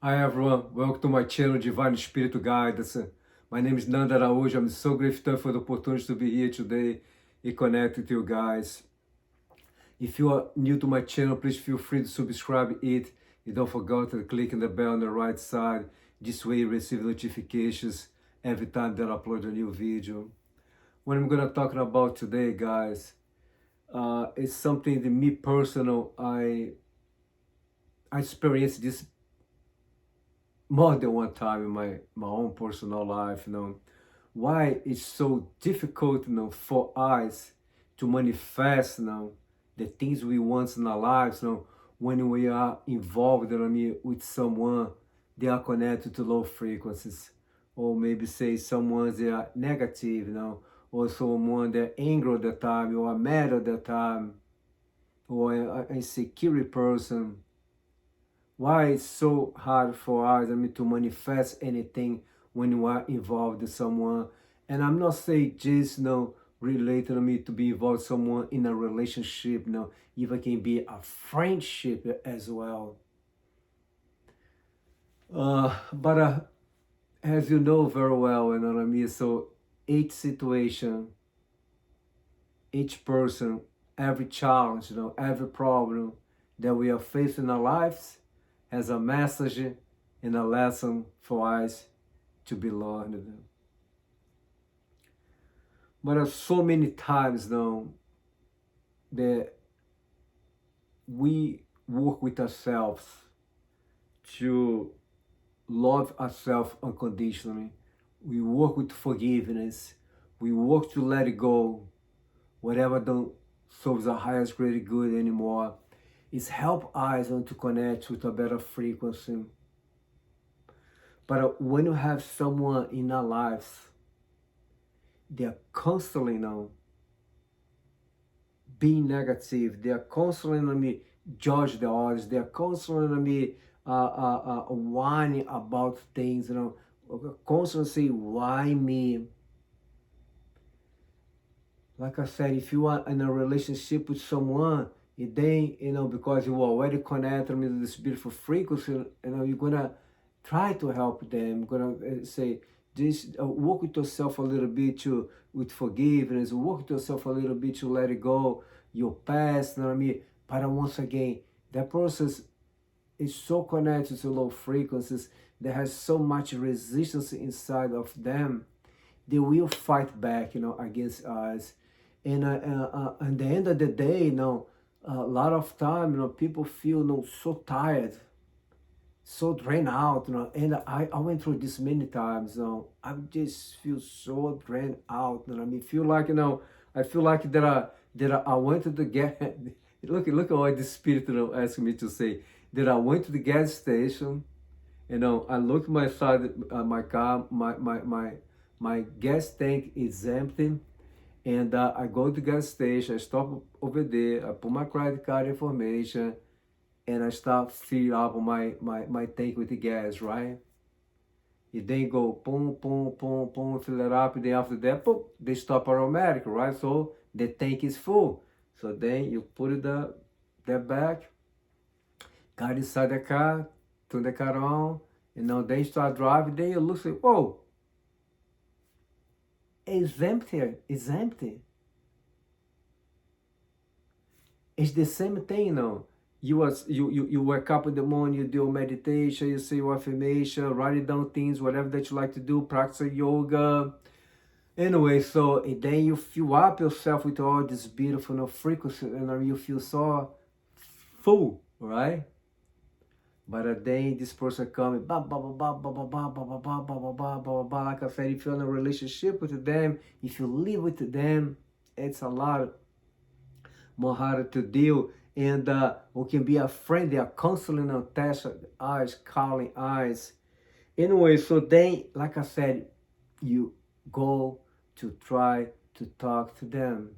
Hi everyone, welcome to my channel Divine Spirit Guidance. My name is Nanda Araújo. I'm so grateful for the opportunity to be here today and connect with you guys. If you are new to my channel, please feel free to subscribe it. And don't forget to click on the bell on the right side. This way you receive notifications every time that I upload a new video. What I'm gonna talk about today, guys, is something that me personal, I experienced this more than one time in my own personal life, why it's so difficult, for us to manifest, the things we want in our lives, when we are involved, with someone, they are connected to low frequencies, or maybe say someone they are negative, or someone they're angry at the time, or mad at the time, or an insecure person. Why it's so hard for us, to manifest anything when we are involved with someone. And I'm not saying just, related to be involved with someone in a relationship, even can be a friendship as well. But as you know very well, so each situation, each person, every challenge, every problem that we are facing in our lives has a message and a lesson for us to be learned. But so many times now that we work with ourselves to love ourselves unconditionally. We work with forgiveness. We work to let it go. Whatever don't serves the highest greater good anymore. It's help us to connect with a better frequency. But when you have someone in our lives, they're constantly being negative. They're constantly judge the others. They're constantly whining about things. Constantly say, "Why me?" Like I said, if you are in a relationship with someone, and then because you already connected with this beautiful frequency, you're gonna try to help them. Gonna say this, work with yourself a little bit to with forgiveness. Work with yourself a little bit to let it go your past. But once again, that process is so connected to low frequencies that has so much resistance inside of them. They will fight back, against us. And at the end of the day, a lot of time, people feel, so tired, so drained out, and I went through this many times, I just feel so drained out, feel like, I feel like that I went to the gas, look at what the spirit, asked me to say, that I went to the gas station, I looked my side, my car, my gas tank is empty, and I go to the gas station, I stop over there, I put my credit card information, and I start filling up my tank with the gas, right? And then go boom, boom, boom, boom, fill it up, and then after that, boom, they stop automatic, right? So the tank is full. So then you put it that back, got inside the car, turn the car on, and now then you start driving, then you look like, whoa, it's empty, it's empty. It's the same thing, you wake up in the morning, you do meditation, you say your affirmation, write down things, whatever that you like to do, practice yoga. Anyway, so and then you fill up yourself with all this beautiful frequency, and you feel so full, right? But then this person comes, ba ba ba ba ba ba ba ba ba ba ba ba ba ba. Like I said, if you're in a relationship with them, if you live with them, it's a lot more harder to deal. And we can be a friend. They are constantly on test eyes, calling eyes. Anyway, so then, like I said, you go to try to talk to them.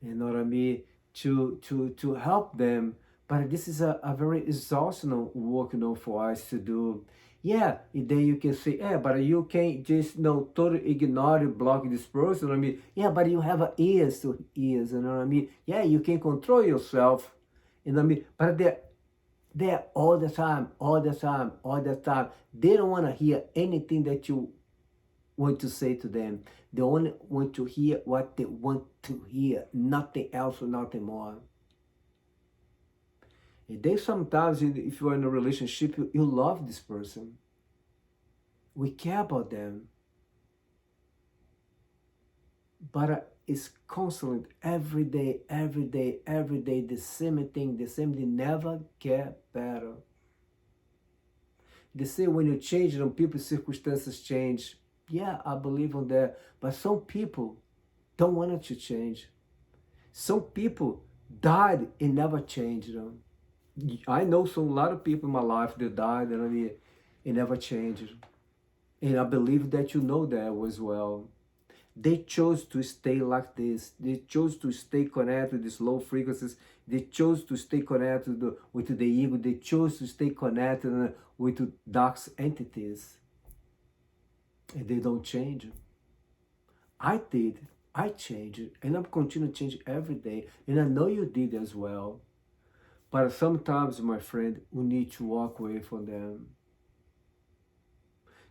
You know what I mean? To help them. But this is a very exhausting work, for us to do. Yeah, and then you can say, yeah, but you can't just, totally ignore, block this person. Yeah, but you have ears to ears, you know what I mean? Yeah, you can control yourself, but There all the time, all the time, all the time. They don't want to hear anything that you want to say to them. They only want to hear what they want to hear, nothing else or nothing more. And then sometimes, if you're in a relationship, you love this person. We care about them. But it's constant, every day, every day, every day, the same thing, never get better. They say when you change, people's circumstances change. Yeah, I believe on that. But some people don't want it to change. Some people died and never changed. I know a lot of people in my life that died and it never changed. And I believe that you know that as well. They chose to stay like this. They chose to stay connected with these low frequencies. They chose to stay connected with the ego. They chose to stay connected with dark entities. And they don't change. I did. I changed. And I'm continuing to change every day. And I know you did as well. But sometimes, my friend, we need to walk away from them.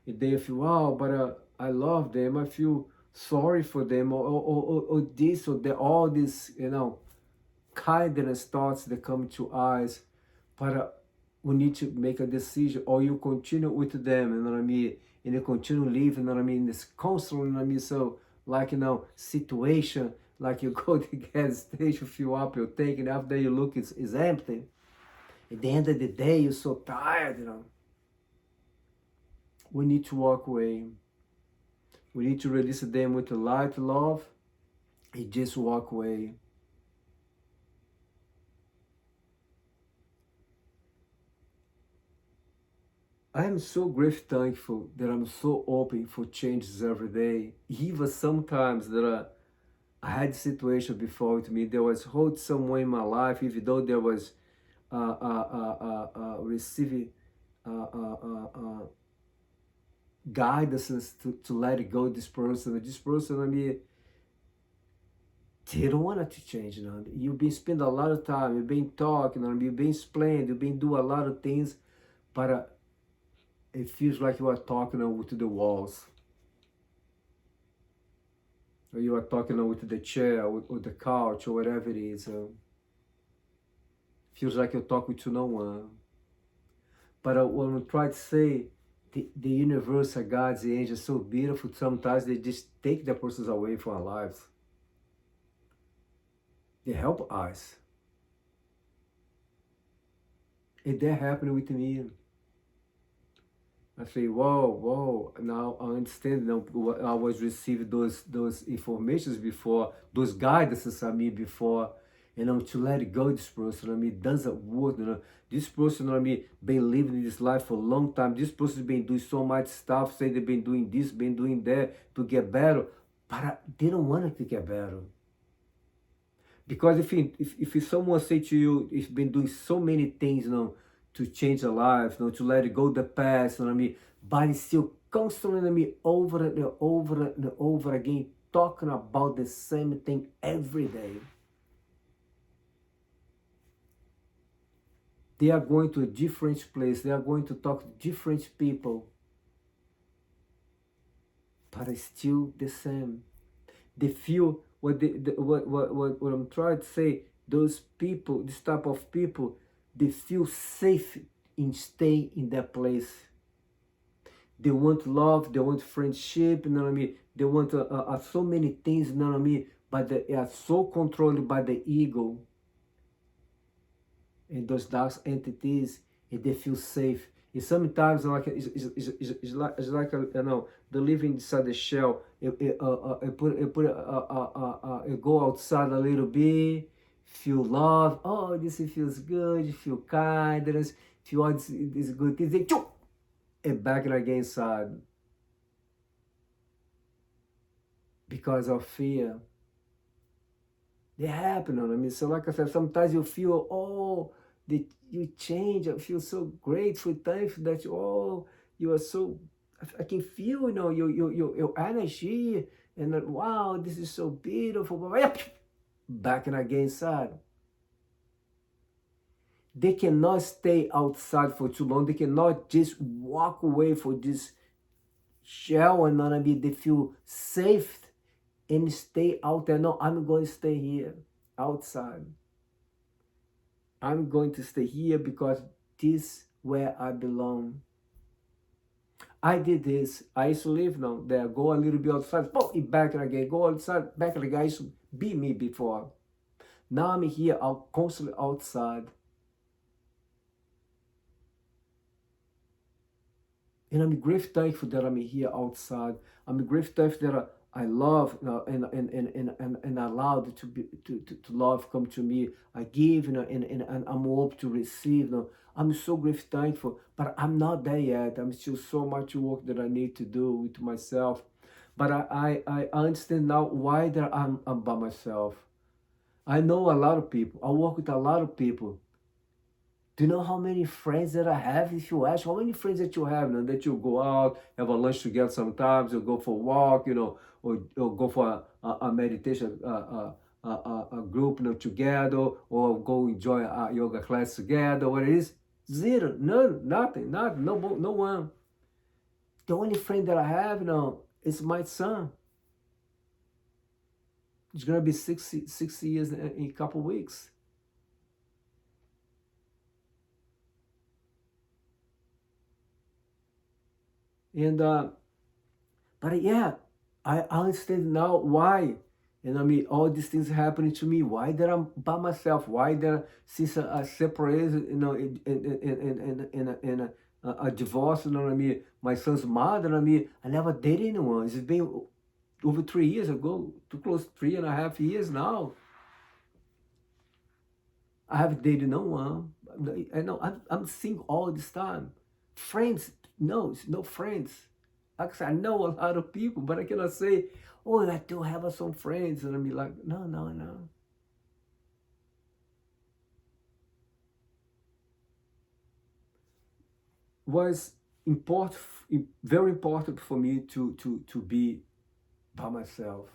And they feel, wow, but I love them. I feel sorry for them, or this or that, all these, kindness thoughts that come to eyes. But we need to make a decision, or you continue with them, you know what I mean, and you continue living, you know what I mean, this constant, you know what I mean, so like, situation, like you go to the gas station, fill up your tank, and after you look, it's empty. At the end of the day, you're so tired, We need to walk away. We need to release them with the light, love, and just walk away. I am so grateful, thankful that I'm so open for changes every day. Even sometimes that I had a situation before with me. There was hold someone in my life, even though there was receiving guidance to let it go. This person, they don't want it to change. You've been spending a lot of time. You've been talking. You've been explaining. You've been doing a lot of things, but it feels like you are talking to the walls. Or you are talking with the chair or the couch or whatever it is. Feels like you're talking to no one. But when we try to say, the universe, God, the angels, so beautiful, sometimes they just take the persons away from our lives. They help us. And that happened with me. I say, whoa, now I understand now what I was receiving those informations before, those guidances on me before, to let it go this person, it doesn't work, this person, been living in this life for a long time, this person been doing so much stuff, say they've been doing this, been doing that to get better, but they don't want it to get better. Because if someone say to you, it's been doing so many things, to change their life, to let it go the past, but it's still constantly over and over and over again, talking about the same thing every day. They are going to a different place, they are going to talk to different people, but it's still the same. They feel what I'm trying to say, those people, this type of people, they feel safe in staying in that place. They want love, they want friendship, They want so many things, But they are so controlled by the ego. And those dark entities, and they feel safe. And sometimes it's like the living inside the shell. You go outside a little bit, feel love. Oh, this feels good. You feel kindness. Feel all these good things. And back again inside. Because of fear. They happen. So like I said, sometimes you feel, that you change. I feel so grateful, thankful that you are so. I can feel, your energy, and that, wow, this is so beautiful. Back again inside. They cannot stay outside for too long. They cannot just walk away for this shell and not be. They feel safe and stay out there. No, I'm going to stay here outside. I'm going to stay here because this where I belong. I did this. I used to live now there. Go a little bit outside. Oh, back again. Go outside. Back again. I used to be me before. Now I'm here. I'm constantly outside. And I'm grateful, thankful that I'm here outside. I'm grateful, thankful that I love, you know, and allowed to love come to me. I give, you know, and I'm open to receive. You know. I'm so grateful, thankful, but I'm not there yet. I'm still so much work that I need to do with myself. But I understand now why that I'm by myself. I know a lot of people. I work with a lot of people. Do you know how many friends that I have? If you ask, how many friends that you have, you know, that you go out, have a lunch together sometimes, or go for a walk, you know, or go for a meditation a group, you know, together, or go enjoy a yoga class together, what it is? Zero, none, nothing, no one. The only friend that I have, you know, is my son. He's gonna be 60 years in a couple weeks. And but yeah, I understand now why. And I mean, all these things happening to me. Why that I'm by myself? Why that since I separated, you know, in a divorce, you know what I mean? My son's mother, I mean, I never dated anyone. It's been over 3 years ago, too close 3.5 years now. I haven't dated no one. I know I'm single all this time. Friends, no friends. Actually, I know a lot of people, but I cannot say, oh, I do have some friends. And I be like, no. Was important, very important for me to be by myself.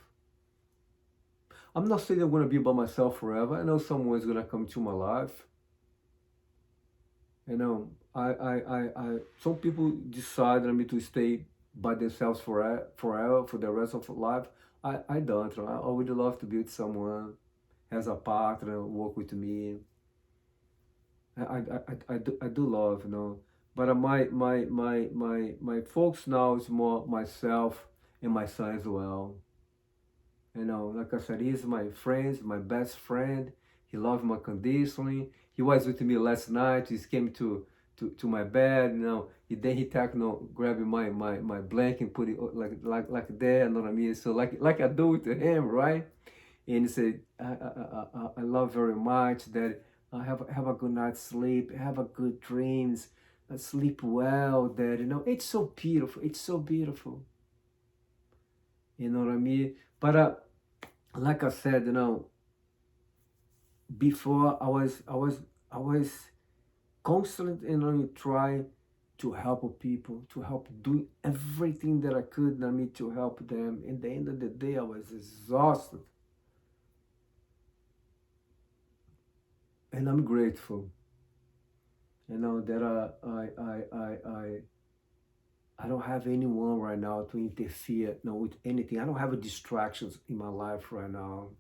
I'm not saying I'm going to be by myself forever. I know someone's going to come to my life. You know, some people decide, I mean, to stay by themselves forever, for the rest of life. I don't. I would love to be with someone, as a partner, work with me. I do love, you know. But my folks now is more myself and my son as well. You know, like I said, he's my friend, my best friend. He loves me unconditionally. He was with me last night. He came to my bed, you know. Then he you know, grabbing my blanket and put it like there, you know what I mean? So like I do it to him, right? And he said, I love very much that have a good night's sleep, have a good dreams, sleep well, that, you know, it's so beautiful. It's so beautiful. You know what I mean? But like I said, you know, before I was constantly, you know, try to help people, to help do everything that I could, you know, me to help them. In the end of the day, I was exhausted, and I'm grateful. You know that I don't have anyone right now to interfere, you know, with anything. I don't have distractions in my life right now.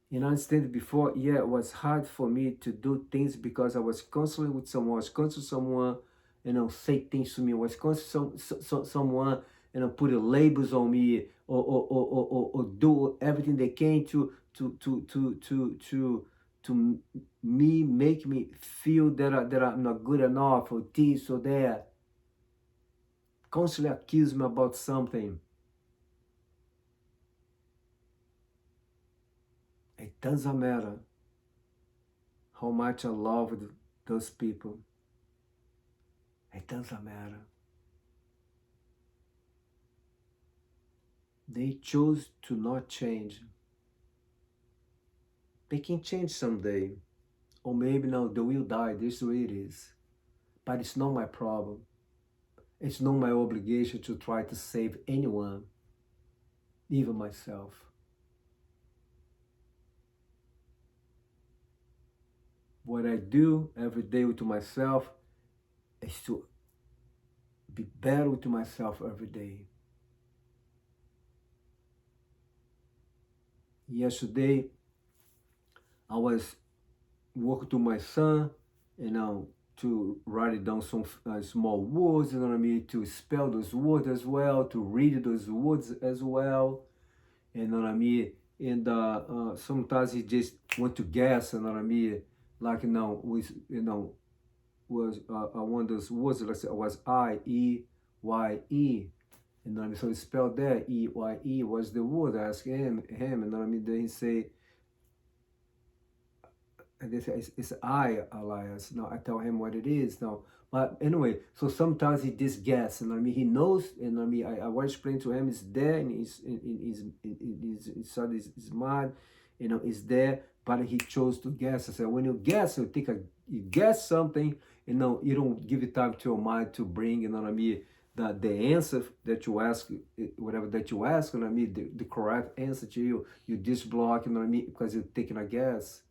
You know, instead before, yeah, it was hard for me to do things because I was constantly with someone, I was constantly someone, you know, say things to me, I was constantly someone, you know, put labels on me, or do everything they can to me, make me feel that I'm not good enough, or this or that. Constantly accuse me about something. It doesn't matter how much I loved those people. It doesn't matter. They chose to not change. They can change someday. Or maybe now they will die. This is the way it is. But it's not my problem. It's not my obligation to try to save anyone, even myself. what I do every day with myself is to be better with myself every day. Yesterday, I was working to my son, to write down some small words, you know what I mean, to spell those words as well, to read those words as well, you know what I mean. And sometimes he just want to guess, you know what I mean, like with was one of those words like I said was I-E-Y-E. You know what I mean? So he spelled that E-Y-E was the word. I asked him, you know what I mean? Then he say, and they say it's I, Elias. No, I tell him what it is. No, but anyway, so sometimes he just guess. You know what I mean? He knows. You know what I mean? I was explaining to him it's there in his inside his mind. You know, it's there, but he chose to guess. I said, when you guess, you guess something. You know, you don't give it time to your mind to bring. You know what I mean? The answer that you ask, whatever that you ask, you know what I mean, the correct answer to you, you just block, you know what I mean, because you're taking a guess.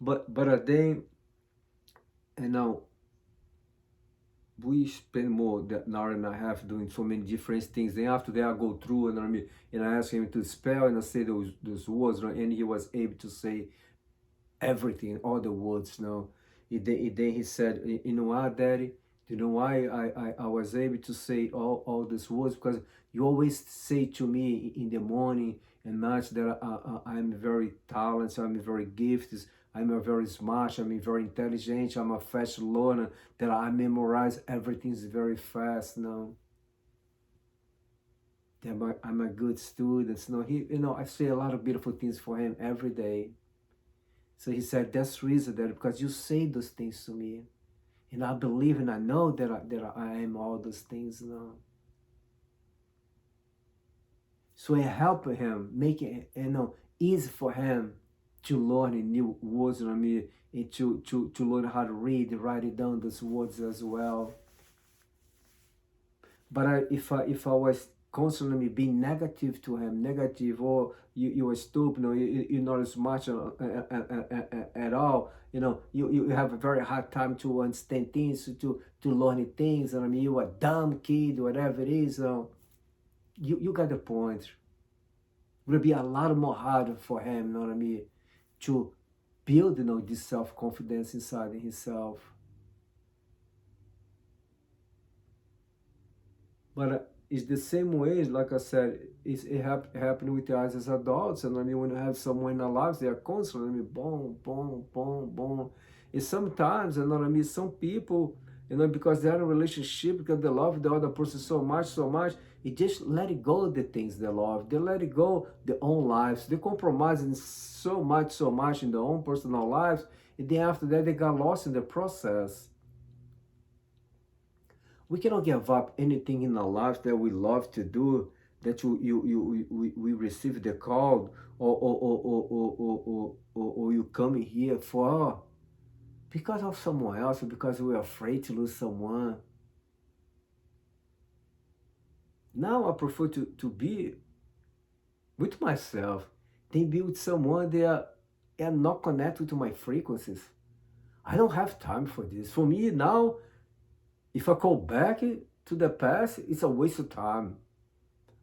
But then, you know, we spend more than an hour and a half doing so many different things. Then after that, I go through, and and I ask him to spell, and I say those words, and he was able to say everything, all the words. Then he said, you know what, Daddy? You know why I was able to say all these words? Because you always say to me in the morning and night that I'm very talented, I'm very gifted, I'm a very smart, I'm very intelligent, I'm a fast learner, that I memorize everything very fast now. That I'm a good student. I say a lot of beautiful things for him every day. So he said, that's the reason that because you say those things to me. And I believe and I know that I am all those things now. So I help him, make it easy for him to learn new words, you know what I mean, and to learn how to read and write it down those words as well. But if I was constantly being negative to him, negative, or you are stupid, you're not as much at all. You have a very hard time to understand things, to learn things. And I mean, you are a dumb kid, whatever it is. You got the point. It will be a lot more harder for him, you know what I mean, to build, this self-confidence inside himself. But it's the same way, like I said, it happened with us as adults. And I mean, when you have someone in our lives, they are constantly, boom, boom, boom, boom. And sometimes, you know what I mean, some people, because they're in a relationship, because they love the other person so much, it just let it go, the things they love. They let it go their own lives. They compromise in so much in their own personal lives. And then after that, they got lost in the process. We cannot give up anything in our lives that we love to do, that we receive the call, or you come here for, because of someone else, or because we're afraid to lose someone. Now I prefer to be with myself than be with someone that are not connected to my frequencies. I don't have time for this. For me now, if I go back to the past, it's a waste of time.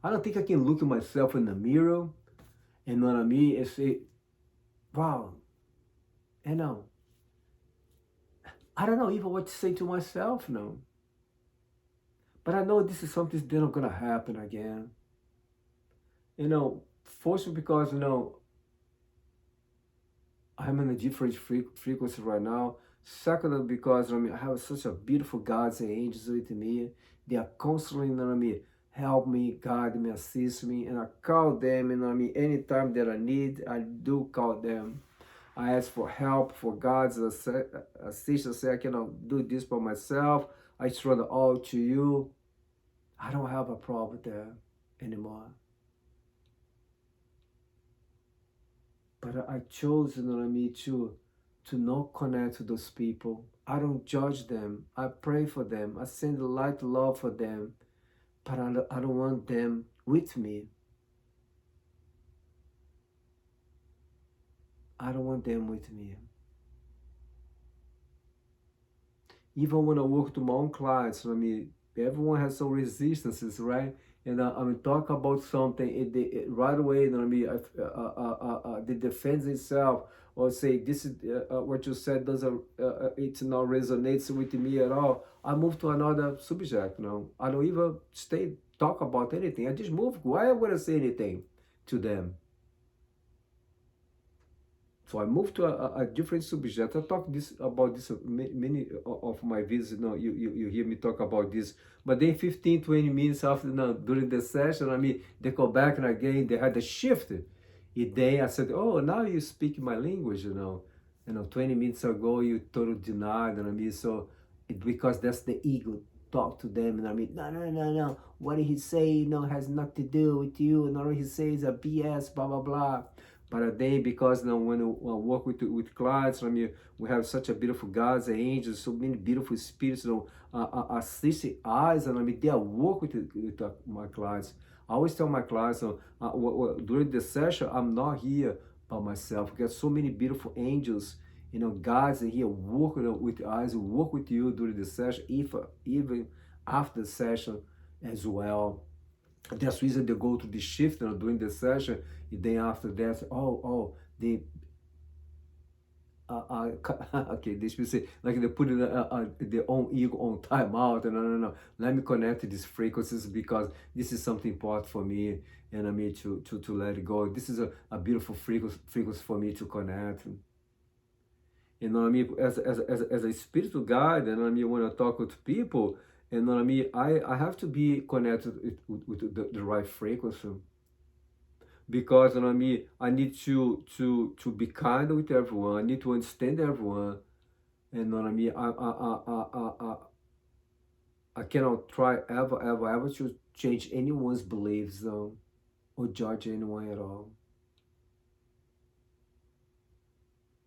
I don't think I can look at myself in the mirror, and know what I mean, and say, wow, I don't know even what to say to myself now. But I know this is something that's not gonna happen again. First because, I'm in a different frequency right now. Second, because I have such a beautiful gods and angels with me. They are constantly, help me, guide me, assist me, and I call them. Anytime that I need, I do call them. I ask for help, for God's assistance. Say I cannot do this by myself. I surrender all to you. I don't have a problem there anymore. But I chose, to not connect to those people. I don't judge them. I pray for them. I send light love for them. But I don't want them with me. I don't want them with me. Even when I work to my own clients, I mean, everyone has some resistances, right? And I mean, talk about something, right away, you know what I mean, they defends itself or say, this is what you said doesn't, it not resonates with me at all. I move to another subject, you know. I don't even talk about anything. I just move. Why am I going to say anything to them? So I moved to a different subject. I talk about this many of my videos. You know, you hear me talk about this. But then 15, 20 minutes after, you know, during the session, I mean, they go back and again, they had a shift. And then I said, oh, now you speak my language, you know. 20 minutes ago, you totally denied. And I mean, so because that's the ego talk to them. And I mean, no. What did he say, you know, has nothing to do with you. And all he says a BS, blah, blah, blah. But then, because now when I work with clients, I mean, we have such a beautiful gods and angels, so many beautiful spirits, you know, assisting eyes, and I mean, they work with my clients. I always tell my clients, during the session, I'm not here by myself. We got so many beautiful angels, you know, gods are here working with eyes, work with you during the session, even after the session as well. That's the reason they go to the shift, you know, during the session, and then after that, they okay, they should say, like they put their own ego on timeout, and no, let me connect to these frequencies because this is something important for me, and I mean to let it go. This is a beautiful frequency for me to connect. You know what I mean? As a spiritual guide, and I mean, when I talk with people, and you know what I mean, I have to be connected with the right frequency, because you know what I mean, I need to be kind with everyone. I need to understand everyone. And you know what I mean, I cannot try ever to change anyone's beliefs, or judge anyone at all.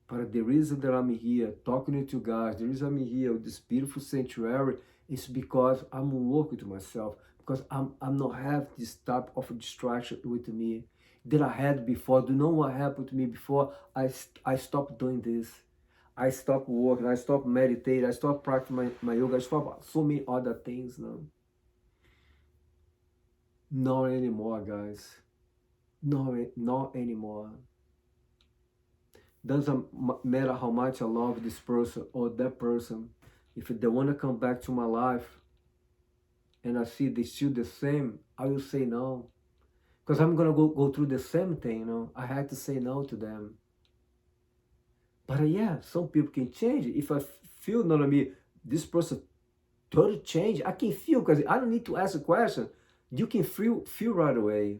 But the reason that I'm here talking to you guys, the reason I'm here with this beautiful sanctuary is because I'm working to myself. Because I'm not have this type of distraction with me that I had before. Do you know what happened to me before? I stopped doing this. I stopped working. I stopped meditating. I stopped practicing my yoga. I stopped so many other things now. Not anymore, guys. No, not anymore. Doesn't matter how much I love this person or that person. If they want to come back to my life and I see they still the same, I will say no. Because I'm going to go through the same thing, you know. I had to say no to them. But yeah, some people can change it. If I feel, you know what I mean, this person totally changed, I can feel, because I don't need to ask a question. You can feel right away.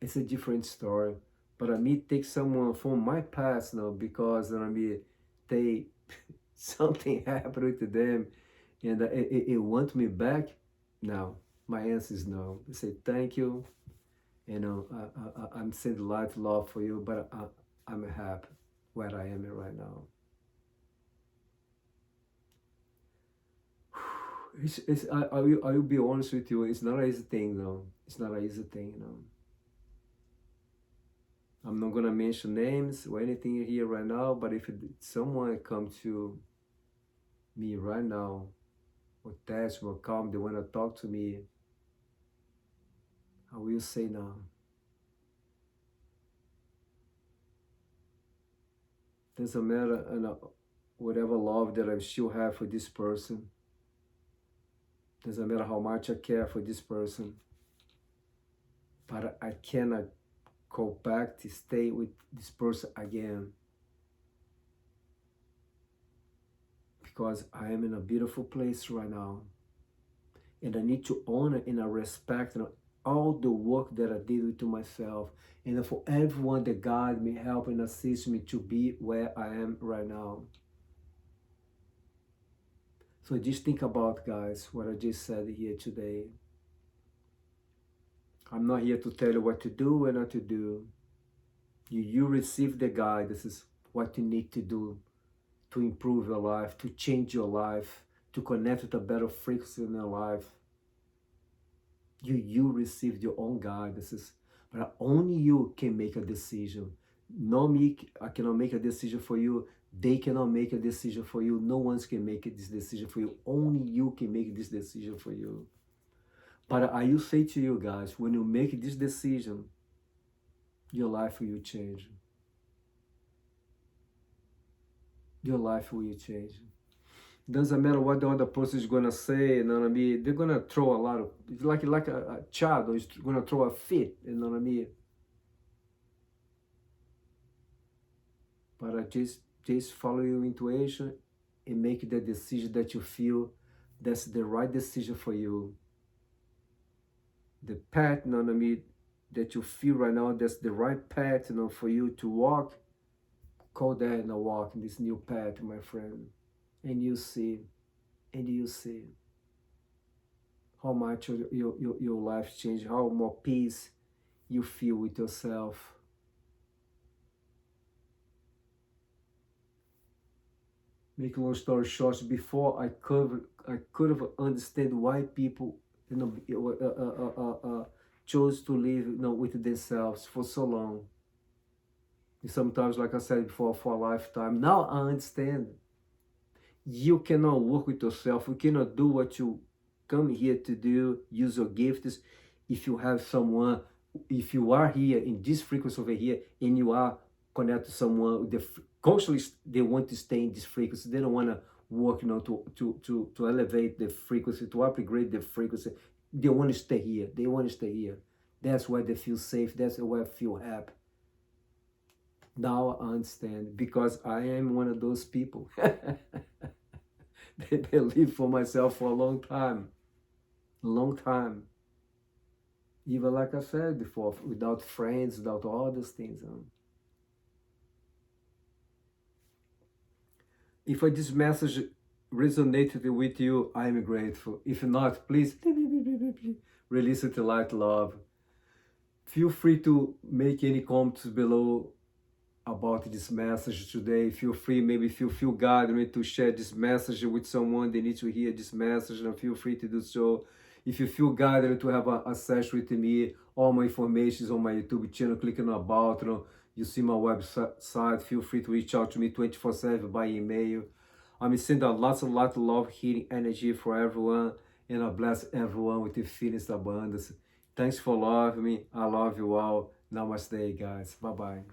It's a different story. But I mean, take someone from my past now, because I mean, they something happened to them, and it want me back. No, my answer is no. I say thank you. You know, I'm sending light love for you, but I'm happy where I am right now. I will be honest with you. It's not an easy thing, though. It's not an easy thing, you know. I'm not gonna mention names or anything here right now, but if someone come to me right now, or text me or come, they wanna talk to me, I will say no. Doesn't matter, whatever love that I still have for this person. Doesn't matter how much I care for this person. But I cannot go back to stay with this person again. Because I am in a beautiful place right now. And I need to honor and I respect, you know, all the work that I did to myself. And for everyone that guide me, help and assist me to be where I am right now. So just think about, guys, what I just said here today. I'm not here to tell you what to do and not to do. You receive the guide. This is what you need to do to improve your life, to change your life, to connect with a better frequency in your life. You received your own guide. This is, but only you can make a decision. No me, I cannot make a decision for you. They cannot make a decision for you. No one can make this decision for you. Only you can make this decision for you. But I will say to you guys, when you make this decision, your life will change. Your life will change. Doesn't matter what the other person is gonna say, you know what I mean? They're gonna throw a lot of, it's like a child is gonna throw a fit, you know what I mean? But just follow your intuition and make the decision that you feel that's the right decision for you. The path, you know what I mean, that you feel right now, that's the right path, you know, for you to walk. Go there and walk in this new path, my friend, and you see, how much your life change, how more peace you feel with yourself. Make a long story short, before I could have understand why people, you know, chose to live, you know, with themselves for so long. And sometimes, like I said before, for a lifetime. Now I understand. You cannot work with yourself. You cannot do what you come here to do. Use your gifts. If you have someone, if you are here in this frequency over here, and you are connected to someone, consciously they want to stay in this frequency. They don't want to work, you know, to elevate the frequency, to upgrade the frequency. They want to stay here. They want to stay here. That's why they feel safe. That's why I feel happy. Now I understand, because I am one of those people. They believe for myself for a long time. Even like I said before, without friends, without all those things. If this message resonated with you, I'm grateful. If not, please release it to light love. Feel free to make any comments below about this message today. Feel free, maybe if you feel guided to share this message with someone, they need to hear this message, and feel free to do so. If you feel guided to have a session with me, all my information is on my YouTube channel. Click on about, you see my website. Feel free to reach out to me 24/7 by email. I'm sending lots of love, healing energy for everyone, and I bless everyone with the feelings of abundance. Thanks for loving me. I love you all. Namaste, guys. Bye-bye.